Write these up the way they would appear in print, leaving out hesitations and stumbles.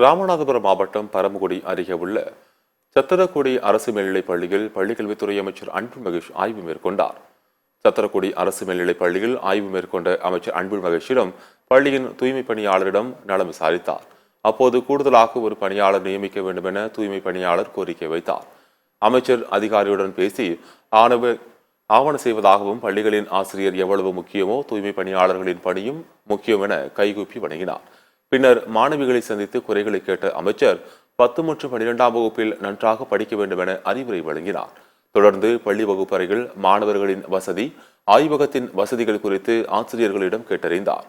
ராமநாதபுரம் மாவட்டம் பரமக்குடி அருகே உள்ள சத்திரக்குடி அரசு மேல்நிலைப் பள்ளியில் பள்ளிக்கல்வித்துறை அமைச்சர் அன்பில் மகேஷ் ஆய்வு மேற்கொண்டார். சத்திரக்குடி அரசு மேல்நிலைப் பள்ளியில் ஆய்வு மேற்கொண்ட அமைச்சர் அன்பில் மகேஷிடம் பள்ளியின் தூய்மை பணியாளரிடம் நலம் விசாரித்தார். அப்போது கூடுதலாக ஒரு பணியாளர் நியமிக்க வேண்டும் என தூய்மை பணியாளர் கோரிக்கை வைத்தார். அமைச்சர் அதிகாரியுடன் பேசி ஆவண செய்வதாகவும் பள்ளிகளின் ஆசிரியர் எவ்வளவு முக்கியமோ தூய்மை பணியாளர்களின் பணியும் முக்கியம் என கைகூப்பி வழங்கினார். பின்னர் மாணவிகளை சந்தித்து குறைகளை கேட்ட அமைச்சர் 10 மற்றும் 12ஆம் வகுப்பில் நன்றாக படிக்க வேண்டும் என அறிவுரை வழங்கினார். தொடர்ந்து பள்ளி வகுப்பறைகள், மாணவர்களின் வசதி, ஆய்வகத்தின் வசதிகள் குறித்து ஆசிரியர்களிடம் கேட்டறிந்தார்.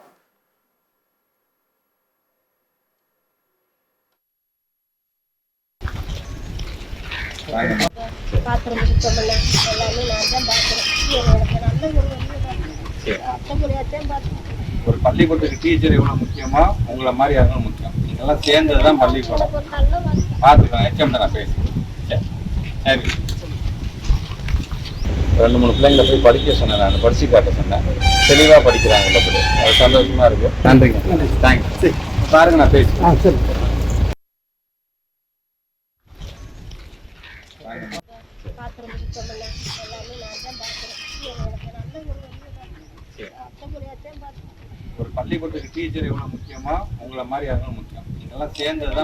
ஒரு பள்ளிக்கூடத்துக்கு டீச்சர் எவ்வளவு முக்கியமா உங்களை மாதிரி யாரும் முக்கியம். நீங்கெல்லாம் சேர்ந்ததுதான் பள்ளிக்கூடம். பார்த்துக்கலாம். ஹெச்எம் நான் பேசுறேன். சரி, 2-3 பிள்ளைங்களை போய் படிக்க சொன்னேன். நான் படிச்சு காட்ட சொன்னேன். தெளிவா படிக்கிறாங்க. அது சந்தோஷமா இருக்கு. நன்றிங்க. தேங்க்ஸ். பாருங்க, நான் பேசுறேன். ஒரு பள்ளிக்கூடத்துக்கு டீச்சர் எவ்வளவு முக்கியமா உங்களை மாதிரி யாரும் முக்கியம். நீங்கெல்லாம் சேர்ந்ததுதான்